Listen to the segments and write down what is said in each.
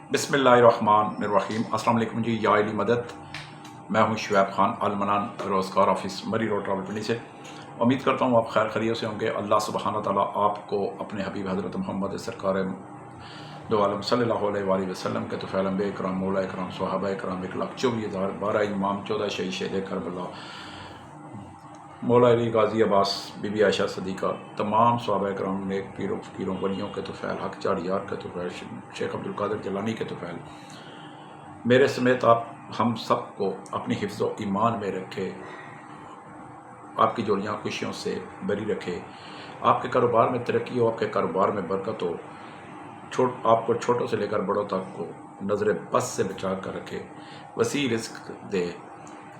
बिस्मिल्लाहिर्रहमानिर्रहीम। अस्सलाम वालेकुम जी। या अली मदद। मैं हूं शुएब खान, अल-मनान रोज़गार ऑफिस मरी रोड रावलपिंडी से। उम्मीद करता हूं आप खैर खैरियत से होंगे। अल्लाह सुब्हानहू व तआला आपको अपने हबीब हज़रत मोहम्मद सरकार दो आलम सल्लल्लाहु अलैहि वसल्लम के तुफ़ैल अंबिया इकराम, मौला इकराम, सहाबा इकराम, 1,24,000 12 इमाम, 14 शहीद, शहीद करबला, मौला अली गाजी अब्बास, बीबी आयशा सदीक़ा, तमाम सहाबा इकराम, नेक पीरों फ़कीरों वलियों के तुफ़ैल, हक चाड़ियार के तुफ़ैल, शेख अब्दुल कादिर जिलानी के तुफ़ैल, मेरे समेत आप हम सब को अपनी हिफ्ज़ व ईमान में रखे, आपकी जोड़ियाँ खुशियों से बरी रखे, आपके कारोबार में तरक्की हो, आपके कारोबार में बरकत हो, आपको छोटों से लेकर बड़ों तक को नज़र बस से बचा कर रखे, वसी रिस्क दे,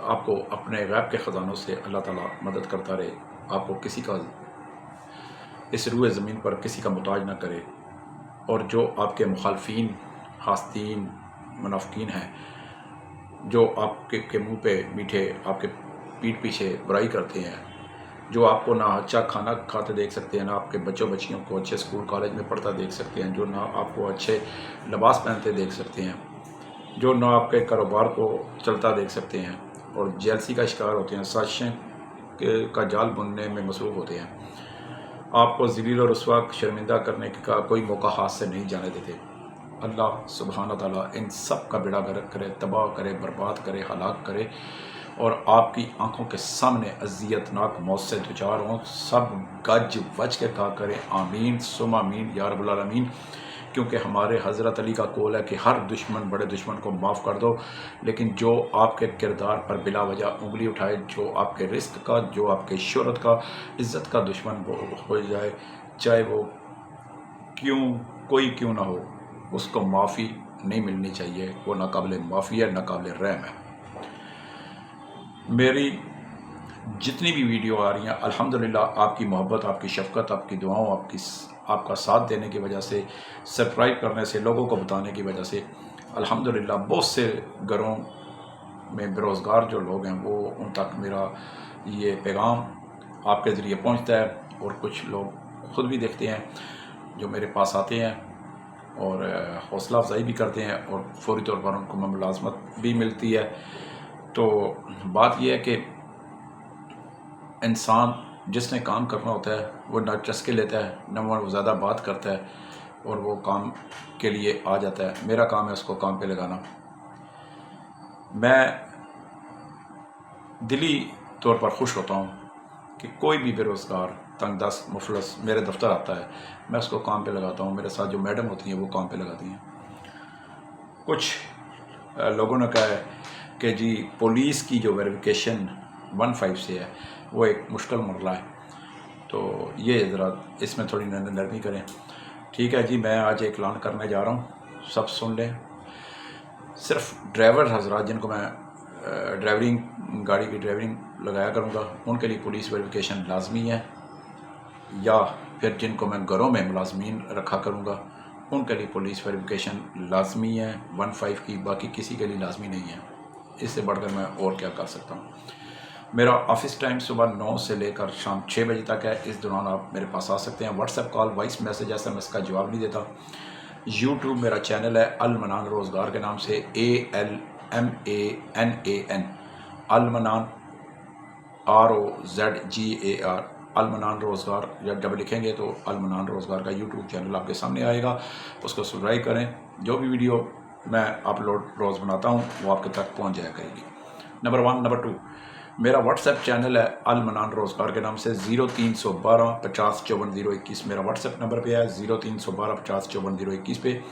आपको अपने गैब के ख़जानों से अल्लाह ताला मदद करता रहे, आपको किसी का इस रूए ज़मीन पर किसी का मुताज ना करे, और जो आपके मुखालफीन, हासदीन, मुनाफिकीन हैं, जो आपके मुँह पे मीठे, आपके पीठ पीछे बुराई करते हैं, जो आपको ना अच्छा खाना खाते देख सकते हैं, ना आपके बच्चों बच्चियों को अच्छे स्कूल कॉलेज में पढ़ता देख सकते हैं, जो ना आपको अच्छे लिबास पहनते देख सकते हैं, जो ना आपके कारोबार को चलता देख सकते हैं, और जेलसी का शिकार होते हैं, साजिशें का जाल बुनने में मसरूफ़ होते हैं, आपको ज़लील और रुस्वा शर्मिंदा करने का कोई मौका हाथ से नहीं जाने देते। अल्लाह सुब्हानहू व तआला इन सब का बेड़ा गर्क करे, तबाह करे, बर्बाद करे, हलाक करे, और आपकी आंखों के सामने अजियतनाक मौत से दुचार हों। सब गज वज के कहा करें आमीन सुम आमीन या रब्बुल आलमीन, क्योंकि हमारे हज़रत अली का कौल है कि हर दुश्मन बड़े दुश्मन को माफ़ कर दो, लेकिन जो आपके किरदार पर बिला वजह उंगली उठाए, जो आपके रिस्क का, जो आपके शोहरत का, इज़्ज़त का दुश्मन वो हो जाए, चाहे वो कोई क्यों ना हो, उसको माफ़ी नहीं मिलनी चाहिए। वो नाकाबिल माफ़ी है, नाकाबिल रहम है। मेरी जितनी भी वीडियो आ रही हैं, अल्हम्दुलिल्लाह आपकी मोहब्बत, आपकी शफ़क़त, आपकी दुआओं, आपका साथ देने की वजह से, सब्सक्राइब करने से, लोगों को बताने की वजह से अल्हम्दुलिल्लाह बहुत से घरों में बेरोज़गार जो लोग हैं, वो उन तक मेरा ये पैगाम आपके ज़रिए पहुंचता है, और कुछ लोग ख़ुद भी देखते हैं, जो मेरे पास आते हैं और हौसला अफजाई भी करते हैं, और फ़ौरी तौर पर उनको मुलाज़मत भी मिलती है। तो बात यह है कि इंसान जिसने काम करना होता है, वो ना चस्के लेता है, न वो ज़्यादा बात करता है, और वो काम के लिए आ जाता है। मेरा काम है उसको काम पे लगाना। मैं दिली तौर पर खुश होता हूँ कि कोई भी बेरोज़गार, तंगदस्त, मुफलस मेरे दफ्तर आता है, मैं उसको काम पे लगाता हूँ। मेरे साथ जो मैडम होती हैं वो काम पे लगाती हैं। कुछ लोगों ने कहा है कि जी पुलिस की जो वेरिफिकेशन 15 से है, वो एक मुश्किल मरला है, तो ये ज़रा इसमें थोड़ी नरमी करें। ठीक है जी, मैं आज एक ऐलान करने जा रहा हूँ, सब सुन लें। सिर्फ ड्राइवर हज़रात जिनको मैं गाड़ी की ड्राइविंग लगाया करूँगा, उनके लिए पुलिस वेरिफिकेशन लाजमी है, या फिर जिनको मैं घरों में मुलाजमीन रखा करूँगा, उनके लिए पुलिस वेरिफिकेशन लाजमी है 15 की, बाकी किसी के लिए लाजमी नहीं है। इससे बढ़कर मैं और क्या कर सकता हूँ। मेरा ऑफिस टाइम सुबह 9 से लेकर शाम 6 बजे तक है। इस दौरान आप मेरे पास आ सकते हैं। WhatsApp call, voice message, SMS का जवाब नहीं देता। यूट्यूब मेरा चैनल है अल-मनान रोज़गार के नाम से, ALMANAN, अल-मनान ROZGAR, अल-मनान रोज़गार। जब लिखेंगे तो अल-मनान रोज़गार का यूट्यूब चैनल आपके सामने आएगा, उसको सब्सक्राइब करें। जो भी वीडियो मैं अपलोड रोज़ बनाता हूँ वो आपके तक पहुँच जाया करेगी। नंबर 1। नंबर 2, मेरा व्हाट्सएप चैनल है अल-मनान रोज़गार के नाम से, 0312 50 54 021 मेरा व्हाट्सएप नंबर पे है, 0312 50 54 021 पे।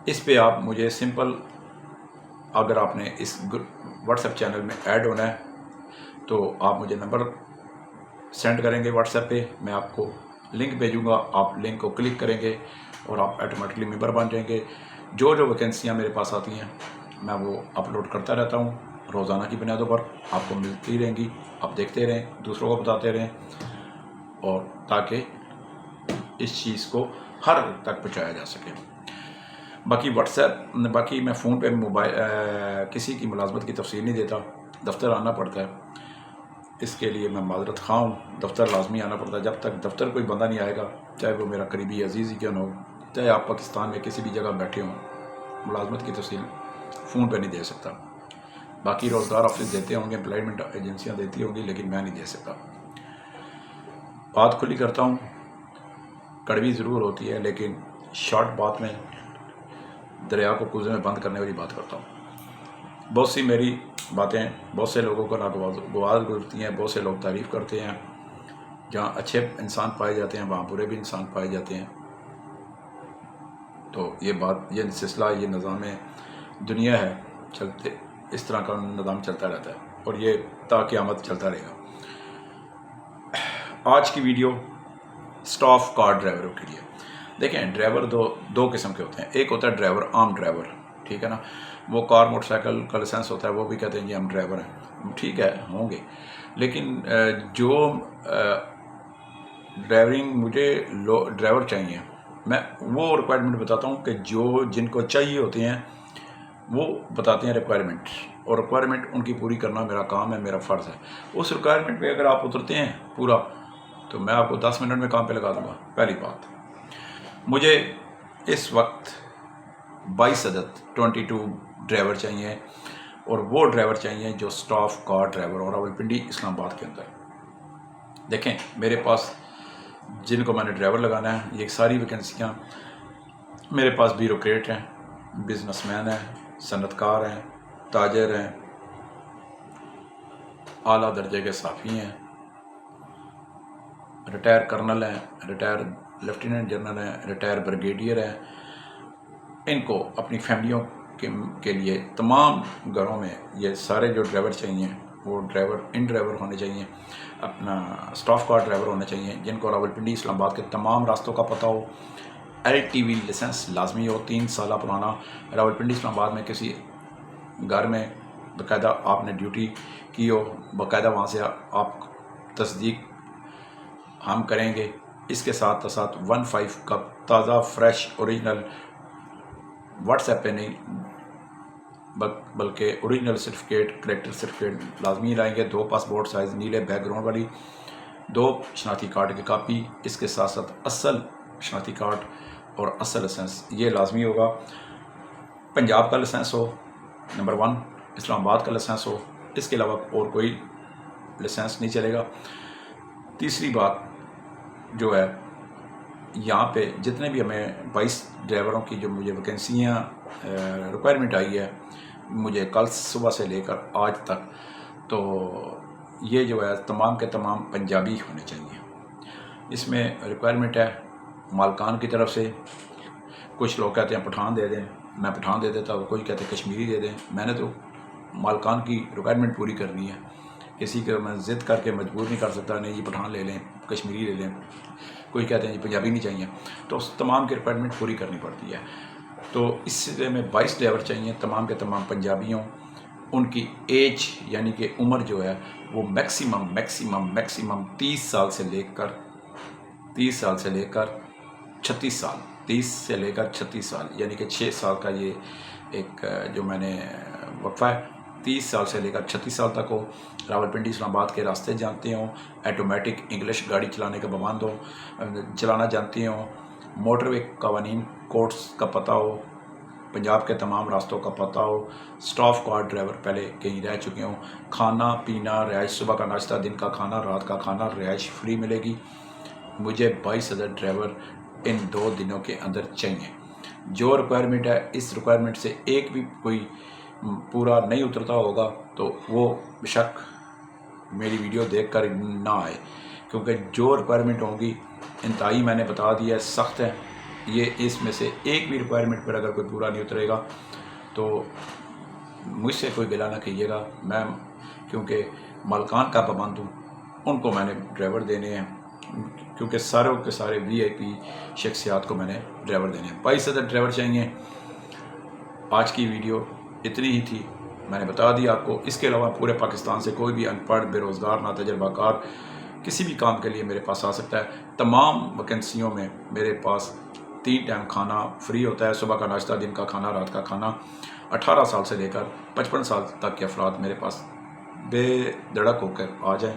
इस पे आप मुझे सिंपल, अगर आपने इस व्हाट्सएप चैनल में ऐड होना है तो आप मुझे नंबर सेंड करेंगे व्हाट्सएप पे, मैं आपको लिंक भेजूँगा, आप लिंक को क्लिक करेंगे और आप ऑटोमेटिकली मेंबर बन जाएंगे। जो वैकेंसियाँ मेरे पास आती हैं मैं वो अपलोड करता रहता हूँ, रोज़ाना की बुनियादों पर आपको मिलती रहेंगी। आप देखते रहें, दूसरों को बताते रहें, और ताकि इस चीज़ को हर तक पहुँचाया जा सके। बाकी मैं फ़ोन पे किसी की मुलाजमत की तफसील नहीं देता, दफ्तर आना पड़ता है। इसके लिए मैं माजरत ख़्वाह हूँ, दफ्तर लाजमी आना पड़ता है। जब तक दफ्तर कोई बंदा नहीं आएगा, चाहे वो मेरा करीबी अजीज़ ही क्यों ना हो, چاہے آپ پاکستان میں کسی بھی جگہ بیٹھے ہوں، ملازمت کی تفصیل فون پہ نہیں دے سکتا. باقی روزگار آفس دیتے ہوں گے، امپلائمنٹ ایجنسیاں دیتی ہوں گی، لیکن میں نہیں دے سکتا. بات کھلی کرتا ہوں، کڑوی ضرور ہوتی ہے، لیکن شارٹ بات میں دریا کو کوزے میں بند کرنے والی بات کرتا ہوں. بہت سی میری باتیں بہت سے لوگوں کو ناگوار گزرتی ہیں، بہت سے لوگ تعریف کرتے ہیں. جہاں اچھے انسان پائے جاتے ہیں وہاں برے بھی انسان پائے جاتے ہیں. تو یہ بات، یہ سلسلہ، یہ نظام دنیا ہے، چلتے اس طرح کا نظام چلتا رہتا ہے اور یہ تا قیامت چلتا رہے گا. آج کی ویڈیو اسٹاف کار ڈرائیوروں کے لیے. دیکھیں، ڈرائیور دو قسم کے ہوتے ہیں. ایک ہوتا ہے ڈرائیور، عام ڈرائیور، ٹھیک ہے نا. وہ کار موٹر سائیکل کا لائسنس ہوتا ہے، وہ بھی کہتے ہیں جی ہم ڈرائیور ہیں. ٹھیک ہے، ہوں گے، لیکن جو ڈرائیورنگ مجھے ڈرائیور چاہیے، میں وہ ریکوائرمنٹ بتاتا ہوں کہ جن کو چاہیے ہوتے ہیں وہ بتاتے ہیں ریکوائرمنٹ، اور ریکوائرمنٹ ان کی پوری کرنا میرا کام ہے، میرا فرض ہے. اس ریکوائرمنٹ پہ اگر آپ اترتے ہیں پورا، تو میں آپ کو 10 منٹ میں کام پہ لگا دوں گا. پہلی بات، مجھے اس وقت 22 عدد 22 ڈرائیور چاہیے، اور وہ ڈرائیور چاہیے جو اسٹاف کار ڈرائیور، اور راولپنڈی اسلام آباد کے اندر. دیکھیں، میرے پاس جن کو میں نے ڈرائیور لگانا ہے، یہ ساری ویکنسیاں میرے پاس بیوروکریٹ ہیں، بزنس مین ہیں، صنعت کار ہیں، تاجر ہیں، اعلیٰ درجے کے صحافی ہیں، ریٹائر کرنل ہیں، ریٹائر لیفٹیننٹ جنرل ہیں، ریٹائر بریگیڈیئر ہیں. ان کو اپنی فیملیوں کے لیے تمام گھروں میں یہ سارے جو ڈرائیور چاہیے، وہ ڈرائیور ہونے چاہیے، اپنا اسٹاف کار ڈرائیور ہونے چاہیے، جن کو راولپنڈی اسلام آباد کے تمام راستوں کا پتہ ہو. LTV لائسنس لازمی ہو، 3 سالہ پرانا. راولپنڈی اسلام آباد میں کسی گھر میں باقاعدہ آپ نے ڈیوٹی کی ہو، باقاعدہ وہاں سے آپ تصدیق ہم کریں گے. اس کے ساتھ 15 کا تازہ فریش اوریجنل، واٹس ایپ پہ نہیں بلکہ اوریجنل سرٹیفکیٹ، کریکٹر سرٹیفکیٹ لازمی لائیں گے. 2 پاسپورٹ سائز نیلے بیک گراؤنڈ والی، 2 شناختی کارڈ کی کاپی. اس کے ساتھ ساتھ اصل شناختی کارڈ اور اصل لائسنس یہ لازمی ہوگا. پنجاب کا لائسنس ہو، نمبر 1. اسلام آباد کا لائسنس ہو، اس کے علاوہ اور کوئی لائسنس نہیں چلے گا. تیسری بات جو ہے، یہاں پہ جتنے بھی ہمیں 22 ڈرائیوروں کی جو مجھے ویکنسیاں ریکوائرمنٹ آئی ہے، مجھے کل صبح سے لے کر آج تک، تو یہ جو ہے تمام کے تمام پنجابی ہونے چاہیے. اس میں ریکوائرمنٹ ہے مالکان کی طرف سے. کچھ لوگ کہتے ہیں پٹھان دے دیں، میں پٹھان دے دیتا ہوں. کوئی کہتے ہیں کشمیری دے دیں. میں نے تو مالکان کی ریکوائرمنٹ پوری کرنی ہے. کسی کو میں ضد کر کے مجبور نہیں کر سکتا، نہیں جی پٹھان لے لیں، کشمیری لے لیں. کوئی کہتے ہیں جی پنجابی نہیں چاہیے. تو اس تمام کی ریکوائرمنٹ پوری کرنی پڑتی ہے. تو اس سلسلے میں 22 ڈرائیور چاہیے، تمام کے تمام پنجابی ہوں. ان کی ایج یعنی کہ عمر جو ہے وہ میکسیمم 30 سال سے لے کر 36 سال، 30 سے لے کر 36 سال، یعنی کہ 6 سال کا یہ ایک جو میں نے وقفہ ہے. 30 سال سے لے کر 36 سال تک ہو، راولپنڈی اسلام آباد کے راستے جانتے ہوں، آٹومیٹک انگلش گاڑی چلانے کا پابند ہو، چلانا جانتے ہوں، موٹر وے قوانین کوڈس کا پتہ ہو، پنجاب کے تمام راستوں کا پتہ ہو، اسٹاف کار ڈرائیور پہلے کہیں رہ چکے ہوں. کھانا پینا، رہائش، صبح کا ناشتہ، دن کا کھانا، رات کا کھانا، رہائش فری ملے گی. مجھے 22,000 ڈرائیور ان 2 دنوں کے اندر چاہیے. جو ریکوائرمنٹ ہے، اس ریکوائرمنٹ سے ایک بھی کوئی پورا نہیں اترتا ہوگا تو وہ بشک میری ویڈیو دیکھ کر نہ آئے، کیونکہ جو ریکوائرمنٹ ہوں گی انتہائی میں نے بتا دیا ہے، سخت ہے. یہ اس میں سے ایک بھی ریکوائرمنٹ پر اگر کوئی پورا نہیں اترے گا تو مجھ سے کوئی گلہ نہ کیجیے گا. میں کیونکہ مالکان کا پابند ہوں، ان کو میں نے ڈرائیور دینے ہیں، کیونکہ ساروں کے سارے VIP شخصیات کو میں نے ڈرائیور دینے ہیں. 22,000 ڈرائیور چاہیے. آج کی ویڈیو اتنی ہی تھی، میں نے بتا دیا آپ کو. اس کے علاوہ پورے پاکستان سے کوئی بھی ان پڑھ، بے روزگار، ناتجربہ کار کسی بھی کام کے لیے میرے پاس آ سکتا ہے. تمام ویکنسیوں میں میرے پاس 3 ٹائم کھانا فری ہوتا ہے، صبح کا ناشتہ، دن کا کھانا، رات کا کھانا. 18 سال سے لے کر 55 سال تک کے افراد میرے پاس بے دھڑک ہو کر آ جائیں،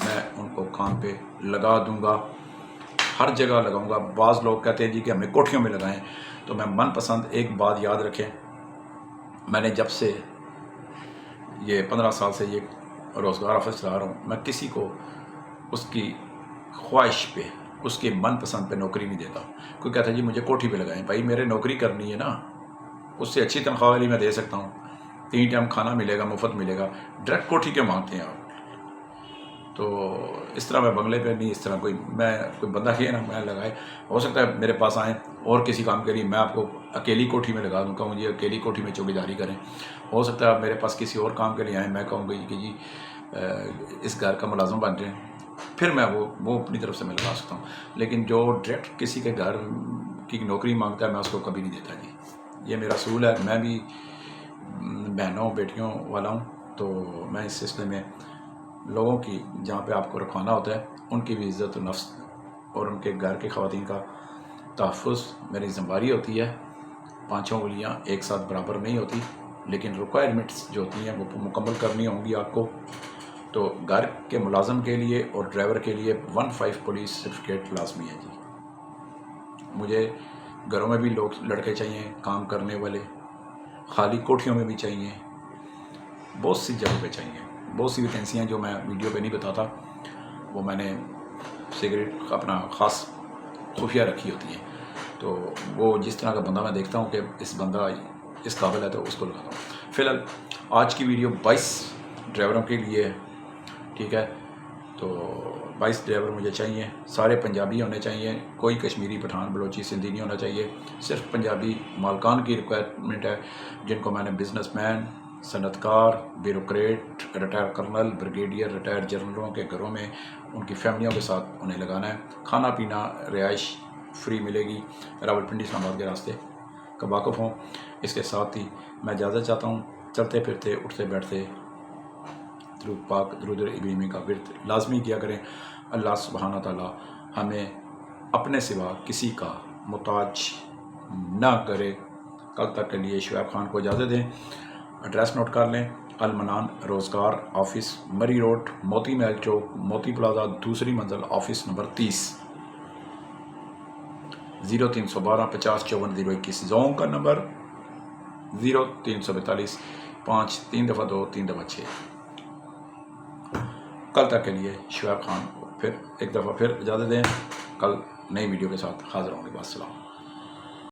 میں ان کو کام پہ لگا دوں گا. हर जगह लगाऊंगा। बाज़ लोग कहते हैं जी कि हमें कोठियों में लगाएं, तो मैं मन पसंद एक बात याद रखें, मैंने जब से ये 15 साल से ये रोज़गार ऑफिस चला रहा हूँ, मैं किसी को उसकी ख्वाहिश पे, उसके मन पसंद पे नौकरी नहीं देता। कोई कहता है जी मुझे कोठी पे लगाएं, भाई मेरे नौकरी करनी है ना, उससे अच्छी तनख्वाह वाली मैं दे सकता हूँ, 3 टाइम खाना मिलेगा, मुफ्त मिलेगा, डायरेक्ट कोठी क्यों मांगते हैं आप? तो इस तरह मैं बंगले पे नहीं, इस तरह कोई बंदा है ना मैं लगाए, हो सकता है मेरे पास आएँ और किसी काम के लिए मैं आपको अकेली कोठी में लगा दूँ, कहूँ जी अकेली कोठी में चौकीदारी करें। हो सकता है आप मेरे पास किसी और काम के लिए आएँ, मैं कहूँगी कि जी इस घर का मुलाजिम बन जाए, फिर मैं वो अपनी तरफ से मैं लगा सकता हूँ। लेकिन जो डायरेक्ट किसी के घर की नौकरी मांगता है, मैं उसको कभी नहीं देता जी। ये मेरा असूल है। मैं भी बहनों बेटियों वाला हूँ, तो मैं इस सिलसिले में लोगों की जहाँ पे आपको रखवाना होता है उनकी भी इज़्ज़त नफ्स और उनके घर के ख़वातीन का तहफ़्फ़ुज़ मेरी ज़िम्मेदारी होती है। 5 उंगलियाँ एक साथ बराबर नहीं होती, लेकिन रिक्वायरमेंट्स जो होती हैं वो मुकम्मल करनी होंगी आपको। तो घर के मुलाज़म के लिए और ड्राइवर के लिए 15 पुलिस सर्टिफिकेट लाजमी है जी। मुझे घरों में भी लोग लड़के चाहिए काम करने वाले, खाली कोठियों में भी चाहिए, बहुत सी जगह पे चाहिए। बहुत सी वैकेंसियाँ जो मैं वीडियो पे नहीं बताता, वो मैंने सिगरेट अपना ख़ास खुफिया रखी होती हैं। तो वो जिस तरह का बंदा मैं देखता हूँ कि इस बंदा इस काबिल है, तो उसको लगाता हूँ। फ़िलहाल आज की वीडियो 22 ड्राइवरों के लिए है, ठीक है। तो 22 ड्राइवर मुझे चाहिए, सारे पंजाबी होने चाहिए, कोई कश्मीरी पठान बलोची सिंधी नहीं होना चाहिए, सिर्फ पंजाबी मालकान की रिक्वायरमेंट है, जिनको मैंने बिजनेसमैन, सनतकार, bureaucrat, retire colonel, brigadier, retire जनरलों के घरों में उनकी फैमिलियों के साथ उन्हें लगाना है। खाना पीना रिहाइश फ्री मिलेगी, रावलपिंडी इस्लामाबाद के रास्ते का वाक़फ़ हों। इसके साथ ही मैं इजाज़त चाहता हूँ, चलते फिरते उठते बैठते दरूद पाक दरूद इब्राहिमी का विर्द लाजमी किया करें। अल्लाह सुब्हाना तआला हमें अपने सिवा किसी का मुताज ना करे। कल तक के लिए शुएब खान को इजाज़त दें। एड्रेस नोट कर लें, अल-मनान रोज़गार ऑफिस, मरी रोड, मोती महल चौक, मोती प्लाजा, दूसरी मंजिल, ऑफिस नंबर 30, 0312 50 54 021। जोन का नंबर 0342 5 3 दफ़ा 2 3 दफ़ा 6। कल तक के लिए शुएब खान को फिर एक दफ़ा फिर इजाज़त दें। कल नई वीडियो के साथ हाज़िर होंगे। वास्सलाम।